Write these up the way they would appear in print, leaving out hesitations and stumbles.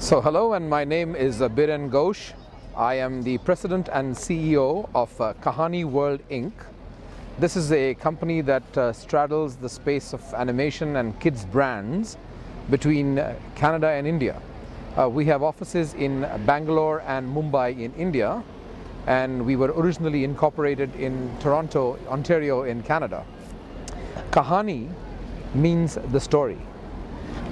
So hello, and my name is Biren Ghose. I am the President and CEO of Kahani World Inc. This is a company that straddles the space of animation and kids brands between Canada and India. We have offices in Bangalore and Mumbai in India, and we were originally incorporated in Toronto, Ontario in Canada. Kahani means the story.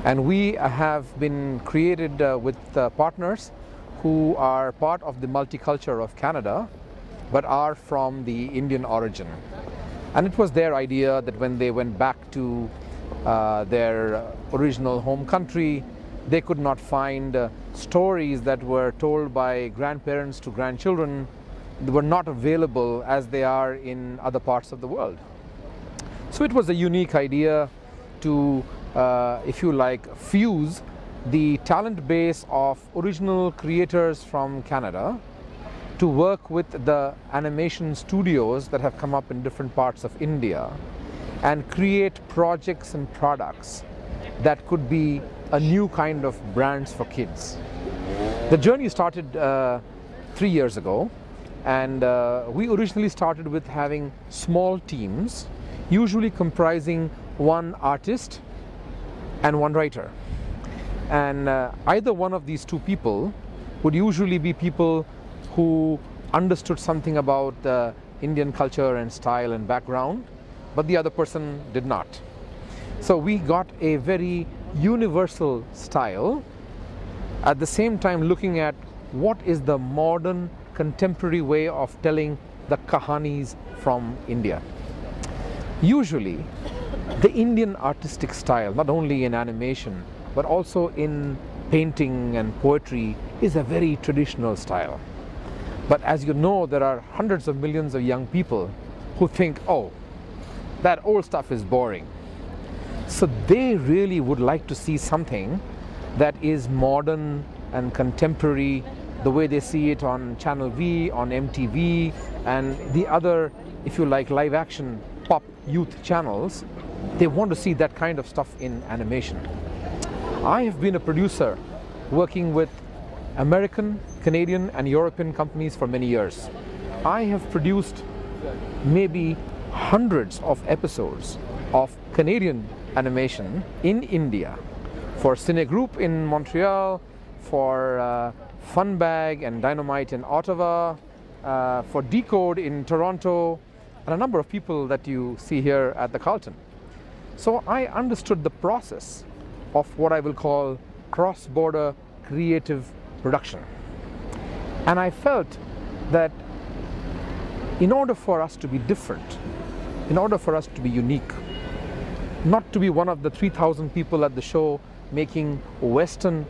And we have been created with partners who are part of the multicultural of Canada, but are from the Indian origin. And it was their idea that when they went back to their original home country, they could not find stories that were told by grandparents to grandchildren that were not available as they are in other parts of the world. So it was a unique idea to if you like, fuse the talent base of original creators from Canada to work with the animation studios that have come up in different parts of India and create projects and products that could be a new kind of brands for kids. The journey started 3 years ago, and we originally started with having small teams, usually comprising one artist and one writer, and either one of these two people would usually be people who understood something about Indian culture and style and background, but the other person did not. So we got a very universal style, at the same time looking at what is the modern contemporary way of telling the kahanis from India. Usually the Indian artistic style, not only in animation but also in painting and poetry, is a very traditional style. But as you know, there are hundreds of millions of young people who think, oh, that old stuff is boring. So they really would like to see something that is modern and contemporary, the way they see it on Channel V, on MTV, and the other, if you like, live action pop youth channels. They want to see that kind of stuff in animation. I have been a producer working with American, Canadian and European companies for many years. I have produced maybe hundreds of episodes of Canadian animation in India for Cine Group in Montreal, for Funbag and Dynamite in Ottawa, for Decode in Toronto, and a number of people that you see here at the Carlton. So I understood the process of what I will call cross-border creative production. And I felt that in order for us to be different, in order for us to be unique, not to be one of the 3,000 people at the show making Western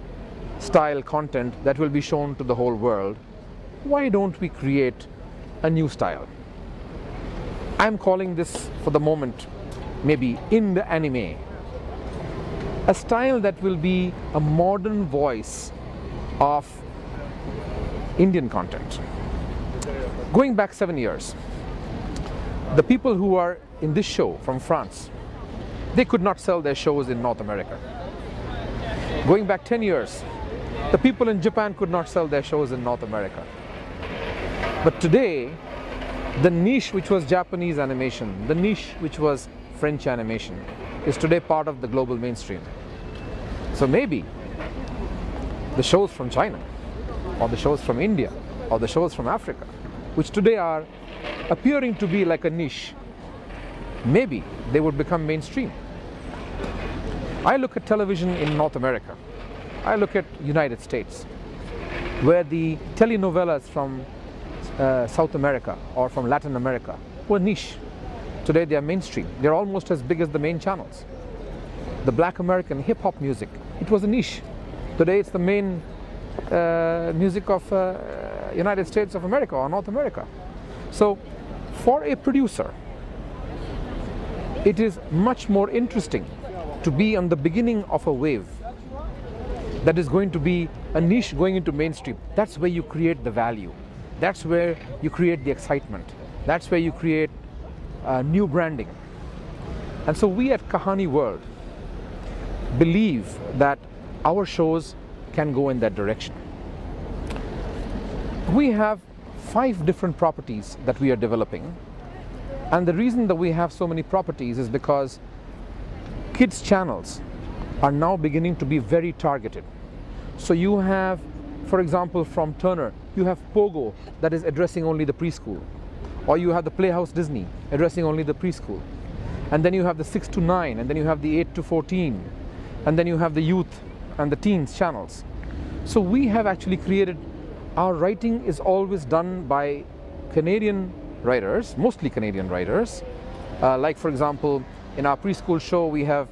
style content that will be shown to the whole world, why don't we create a new style? I'm calling this, for the moment, maybe in the anime, a style that will be a modern voice of Indian content. Going back 7 years, the people who are in this show from France, they could not sell their shows in North America. Going back 10 years, the people in Japan could not sell their shows in North America. But today, the niche which was Japanese animation, the niche which was French animation, is today part of the global mainstream. So maybe the shows from China, or the shows from India, or the shows from Africa, which today are appearing to be like a niche, maybe they would become mainstream. I look at television in North America. I look at United States, where the telenovelas from South America or from Latin America were niche. Today they are mainstream. They're almost as big as the main channels. The Black American hip-hop music, it was a niche. Today it's the main music of United States of America or North America. So for a producer, it is much more interesting to be on the beginning of a wave that is going to be a niche going into mainstream. That's where you create the value. That's where you create the excitement. That's where you create new branding. And so we at Kahani World believe that our shows can go in that direction. We have 5 different properties that we are developing, and the reason that we have so many properties is because kids channels are now beginning to be very targeted. So you have, for example, from Turner, you have Pogo that is addressing only the preschool, or you have the Playhouse Disney addressing only the preschool, and then you have the 6 to 9, and then you have the 8 to 14, and then you have the youth and the teens channels. So we have actually created, our writing is always done by Canadian writers, mostly Canadian writers. Like for example, in our preschool show we have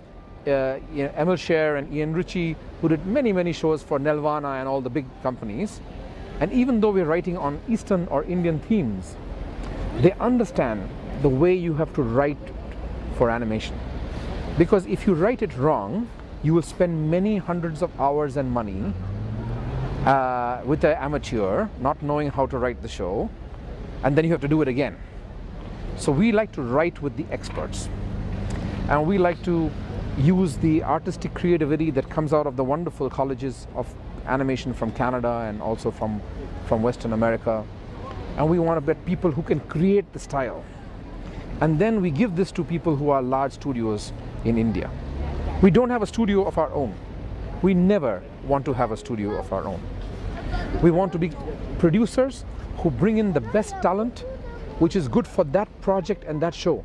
Emil Scher and Ian Ritchie, who did many shows for Nelvana and all the big companies. And even though we're writing on Eastern or Indian themes, they understand the way you have to write for animation. Because if you write it wrong, you will spend many hundreds of hours and money with an amateur, not knowing how to write the show, and then you have to do it again. So we like to write with the experts, and we like to use the artistic creativity that comes out of the wonderful colleges of animation from Canada and also from Western America, and we want to get people who can create the style, and then we give this to people who are large studios in India. We don't have a studio of our own. We never want to have a studio of our own. We want to be producers who bring in the best talent which is good for that project and that show.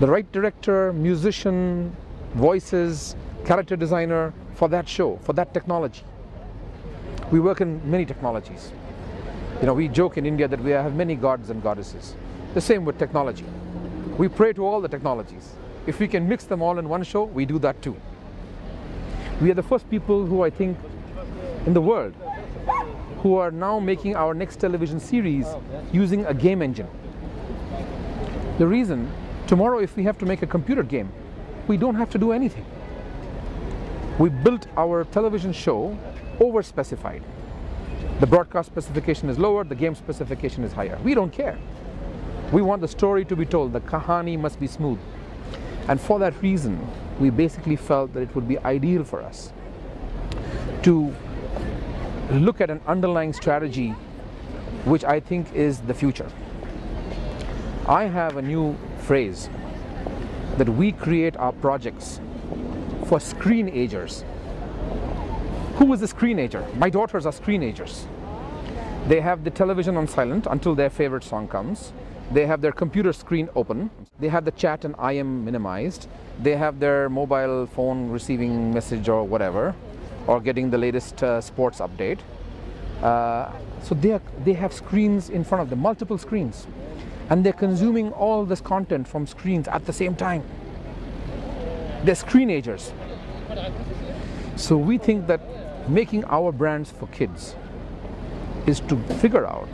The right director, musician, voices, character designer for that show, for that technology. We work in many technologies. You know, we joke in India that we have many gods and goddesses. The same with technology. We pray to all the technologies. If we can mix them all in one show, we do that too. We are the first people who, I think, in the world, who are now making our next television series using a game engine. The reason, tomorrow if we have to make a computer game, we don't have to do anything. We built our television show over-specified. The broadcast specification is lower, the game specification is higher. We don't care. We want the story to be told, the Kahani must be smooth. And for that reason, we basically felt that it would be ideal for us to look at an underlying strategy which I think is the future. I have a new phrase that we create our projects for screen-agers. Who is a screen-ager? My daughters are screen-agers. They have the television on silent until their favorite song comes. They have their computer screen open. They have the chat and IM minimized. They have their mobile phone receiving message or whatever, or getting the latest sports update. So they have screens in front of them, multiple screens. And they're consuming all this content from screens at the same time. They're screen-agers. So we think that making our brands for kids is to figure out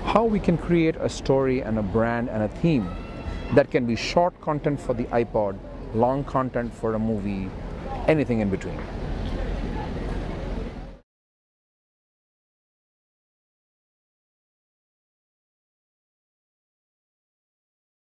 how we can create a story and a brand and a theme that can be short content for the iPod, long content for a movie, anything in between.